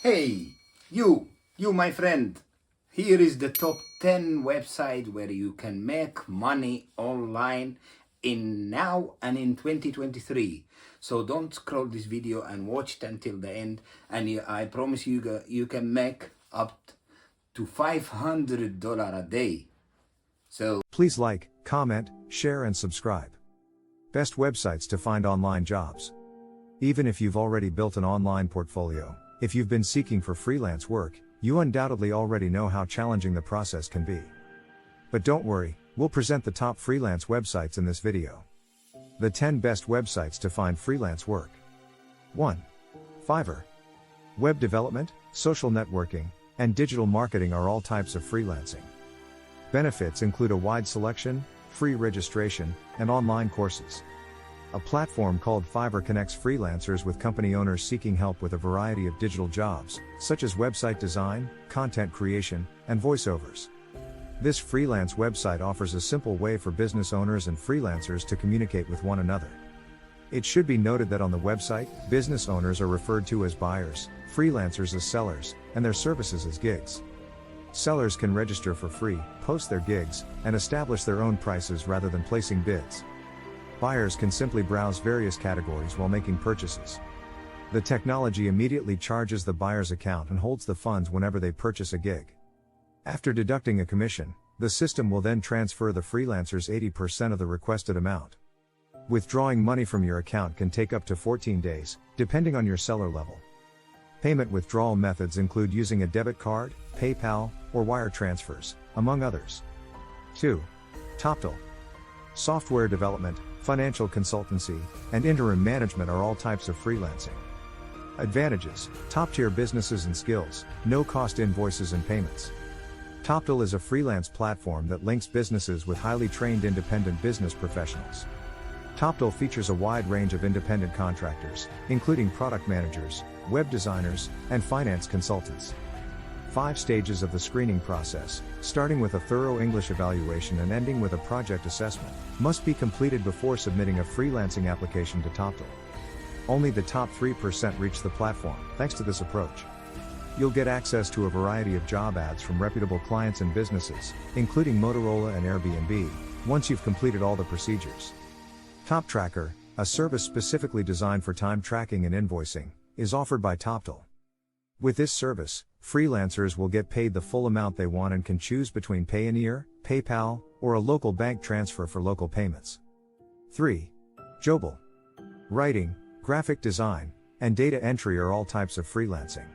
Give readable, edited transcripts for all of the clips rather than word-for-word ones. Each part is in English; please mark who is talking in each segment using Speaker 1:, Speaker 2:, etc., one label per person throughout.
Speaker 1: Hey, you my friend. Here is the top 10 website where you can make money online in now and in 2023. So don't scroll this video and watch it until the end. And I promise you can make up to $500 a day. So
Speaker 2: Please like, comment, share and subscribe. Best websites to find online jobs. Even if you've already built an online portfolio, if you've been seeking for freelance work, you undoubtedly already know how challenging the process can be. But don't worry, we'll present the top freelance websites in this video. The 10 best websites to find freelance work. 1. Fiverr. Web development, social networking, and digital marketing are all types of freelancing. Benefits include a wide selection, free registration, and online courses. A platform called Fiverr connects freelancers with company owners seeking help with a variety of digital jobs, such as website design, content creation, and voiceovers. This freelance website offers a simple way for business owners and freelancers to communicate with one another. It should be noted that on the website, business owners are referred to as buyers, freelancers as sellers, and their services as gigs. Sellers can register for free, post their gigs, and establish their own prices rather than placing bids. Buyers can simply browse various categories while making purchases. The technology immediately charges the buyer's account and holds the funds whenever they purchase a gig. After deducting a commission, the system will then transfer the freelancer's 80% of the requested amount. Withdrawing money from your account can take up to 14 days, depending on your seller level. Payment withdrawal methods include using a debit card, PayPal, or wire transfers, among others. 2. Toptal. Software development, financial consultancy, and interim management are all types of freelancing. Advantages: top-tier businesses and skills, no-cost invoices and payments. Toptal is a freelance platform that links businesses with highly trained independent business professionals. Toptal features a wide range of independent contractors, including product managers, web designers, and finance consultants. 5 stages of the screening process, starting with a thorough English evaluation and ending with a project assessment, must be completed before submitting a freelancing application to Toptal. Only the top 3% reach the platform, thanks to this approach. You'll get access to a variety of job ads from reputable clients and businesses, including Motorola and Airbnb, once you've completed all the procedures. Top Tracker, a service specifically designed for time tracking and invoicing, is offered by Toptal. With this service, freelancers will get paid the full amount they want and can choose between Payoneer, PayPal, or a local bank transfer for local payments. 3. Jobal. Writing, graphic design, and data entry are all types of freelancing.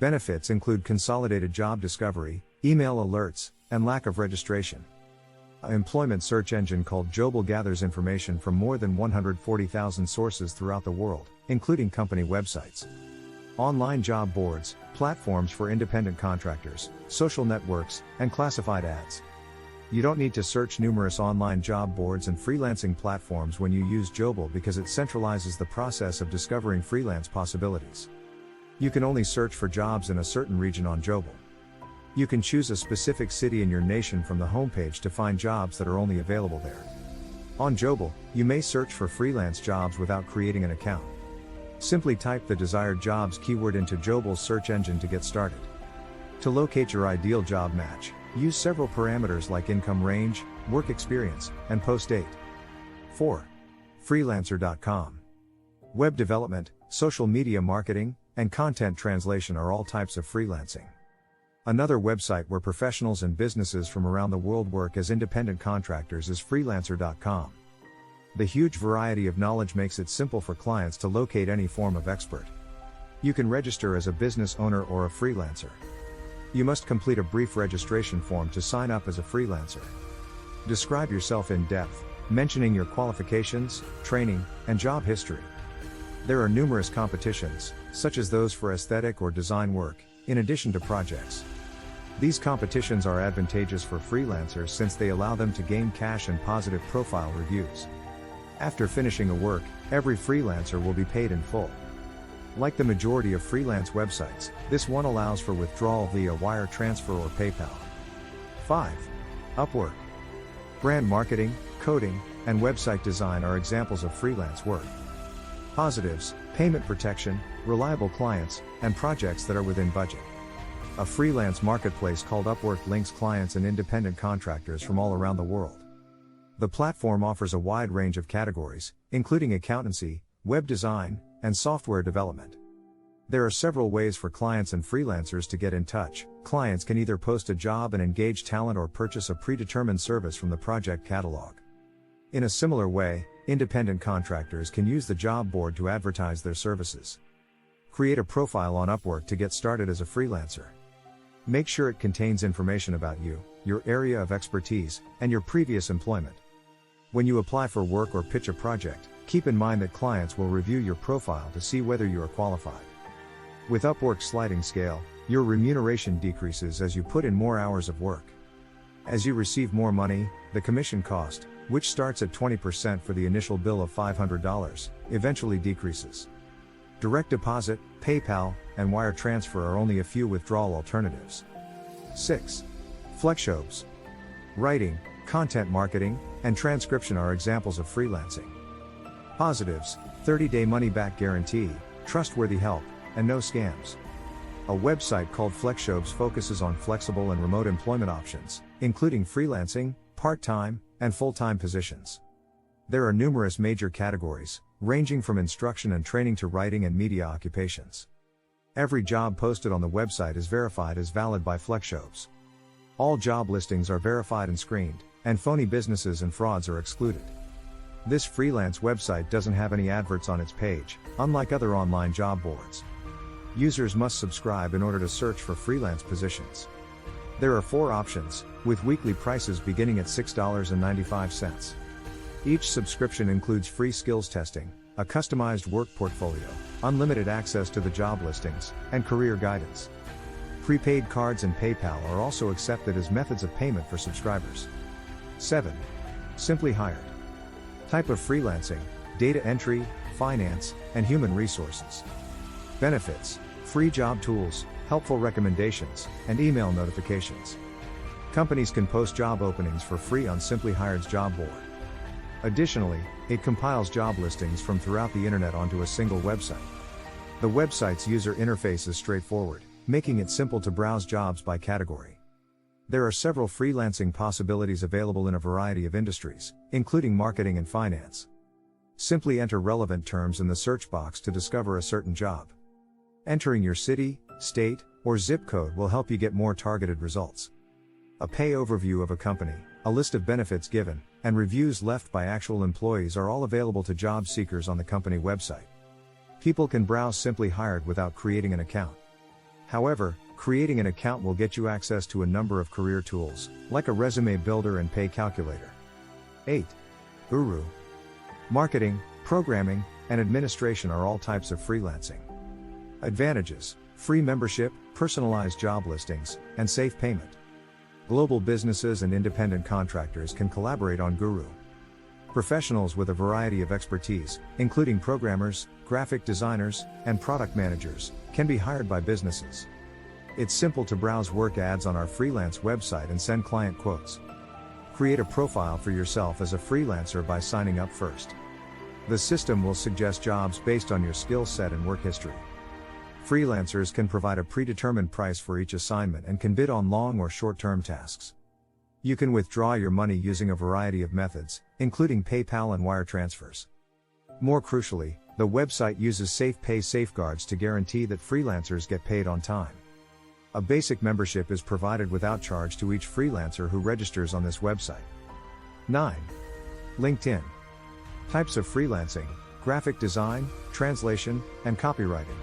Speaker 2: Benefits include consolidated job discovery, email alerts, and lack of registration. An employment search engine called Jobal gathers information from more than 140,000 sources throughout the world, including company websites. Online job boards, platforms for independent contractors, social networks, and classified ads. You don't need to search numerous online job boards and freelancing platforms when you use Jobal because it centralizes the process of discovering freelance possibilities. You can only search for jobs in a certain region on Jobal. You can choose a specific city in your nation from the homepage to find jobs that are only available there. On Jobal, you may search for freelance jobs without creating an account. Simply type the desired jobs keyword into Jobal's search engine to get started. To locate your ideal job match, use several parameters like income range, work experience, and post date. 4. Freelancer.com. Web development, social media marketing, and content translation are all types of freelancing. Another website where professionals and businesses from around the world work as independent contractors is freelancer.com. The huge variety of knowledge makes it simple for clients to locate any form of expert. You can register as a business owner or a freelancer. You must complete a brief registration form to sign up as a freelancer. Describe yourself in depth, mentioning your qualifications, training, and job history. There are numerous competitions, such as those for aesthetic or design work, in addition to projects. These competitions are advantageous for freelancers since they allow them to gain cash and positive profile reviews. After finishing a work, every freelancer will be paid in full. Like the majority of freelance websites, this one allows for withdrawal via wire transfer or PayPal. 5. Upwork. Brand marketing, coding, and website design are examples of freelance work. Positives: payment protection, reliable clients, and projects that are within budget. A freelance marketplace called Upwork links clients and independent contractors from all around the world. The platform offers a wide range of categories, including accountancy, web design, and software development. There are several ways for clients and freelancers to get in touch. Clients can either post a job and engage talent or purchase a predetermined service from the project catalog. In a similar way, independent contractors can use the job board to advertise their services. Create a profile on Upwork to get started as a freelancer. Make sure it contains information about you, your area of expertise, and your previous employment. When you apply for work or pitch a project, keep in mind that clients will review your profile to see whether you are qualified. With Upwork's sliding scale, your remuneration decreases as you put in more hours of work. As you receive more money, the commission cost, which starts at 20% for the initial bill of $500, eventually decreases. Direct deposit, PayPal, and wire transfer are only a few withdrawal alternatives. 6. FlexJobs. Writing, content marketing, and transcription are examples of freelancing. Positives: 30-day money-back guarantee, trustworthy help, and no scams. A website called FlexJobs focuses on flexible and remote employment options, including freelancing, part-time, and full-time positions. There are numerous major categories, ranging from instruction and training to writing and media occupations. Every job posted on the website is verified as valid by FlexJobs. All job listings are verified and screened, and phony businesses and frauds are excluded. This freelance website doesn't have any adverts on its page, unlike other online job boards. Users must subscribe in order to search for freelance positions. There are 4 options, with weekly prices beginning at $6.95. Each subscription includes free skills testing, a customized work portfolio, unlimited access to the job listings, and career guidance. Prepaid cards and PayPal are also accepted as methods of payment for subscribers. 7. Simply Hired. Type of freelancing: data entry, finance, and human resources. Benefits: free job tools, helpful recommendations, and email notifications. Companies can post job openings for free on Simply Hired's job board. Additionally, it compiles job listings from throughout the internet onto a single website. The website's user interface is straightforward, making it simple to browse jobs by category. There are several freelancing possibilities available in a variety of industries, including marketing and finance. Simply enter relevant terms in the search box to discover a certain job. Entering your city, state, or zip code will help you get more targeted results. A pay overview of a company, a list of benefits given, and reviews left by actual employees are all available to job seekers on the company website. People can browse Simply Hired without creating an account. However, creating an account will get you access to a number of career tools, like a resume builder and pay calculator. 8. Guru. Marketing, programming, and administration are all types of freelancing. Advantages: free membership, personalized job listings, and safe payment. Global businesses and independent contractors can collaborate on Guru. Professionals with a variety of expertise, including programmers, graphic designers, and product managers, can be hired by businesses. It's simple to browse work ads on our freelance website and send client quotes. Create a profile for yourself as a freelancer by signing up first. The system will suggest jobs based on your skill set and work history. Freelancers can provide a predetermined price for each assignment and can bid on long or short-term tasks. You can withdraw your money using a variety of methods, including PayPal and wire transfers. More crucially, the website uses safe pay safeguards to guarantee that freelancers get paid on time. A basic membership is provided without charge to each freelancer who registers on this website. 9. LinkedIn. Types of freelancing: graphic design, translation, and copywriting.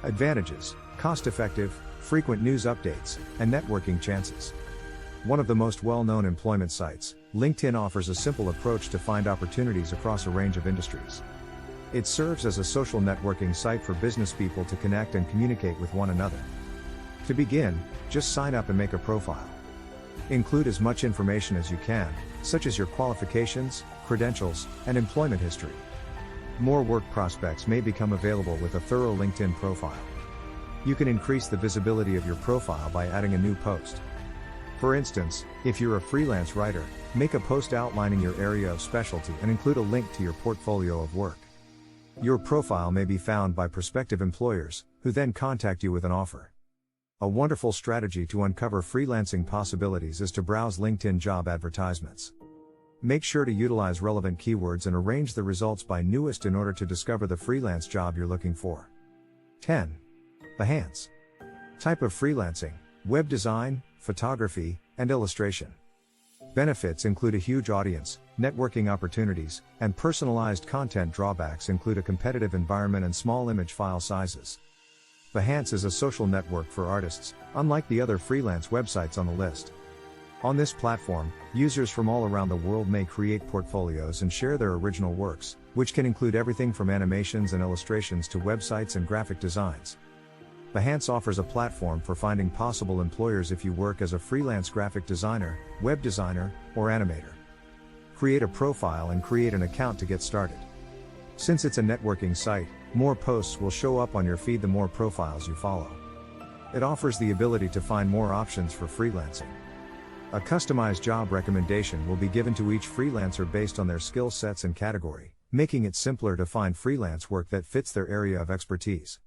Speaker 2: Advantages: cost-effective, frequent news updates, and networking chances. One of the most well-known employment sites, LinkedIn offers a simple approach to find opportunities across a range of industries. It serves as a social networking site for business people to connect and communicate with one another. To begin, just sign up and make a profile. Include as much information as you can, such as your qualifications, credentials, and employment history. More work prospects may become available with a thorough LinkedIn profile. You can increase the visibility of your profile by adding a new post. For instance, if you're a freelance writer, make a post outlining your area of specialty and include a link to your portfolio of work. Your profile may be found by prospective employers, who then contact you with an offer. A wonderful strategy to uncover freelancing possibilities is to browse LinkedIn job advertisements. Make sure to utilize relevant keywords and arrange the results by newest in order to discover the freelance job you're looking for. 10. Behance. Type of freelancing: web design, photography, and illustration. Benefits include a huge audience, networking opportunities, and personalized content. Drawbacks include a competitive environment and small image file sizes. Behance is a social network for artists, unlike the other freelance websites on the list. On this platform, users from all around the world may create portfolios and share their original works, which can include everything from animations and illustrations to websites and graphic designs. Behance offers a platform for finding possible employers if you work as a freelance graphic designer, web designer, or animator. Create a profile and create an account to get started. Since it's a networking site, more posts will show up on your feed the more profiles you follow. It offers the ability to find more options for freelancing. A customized job recommendation will be given to each freelancer based on their skill sets and category, making it simpler to find freelance work that fits their area of expertise.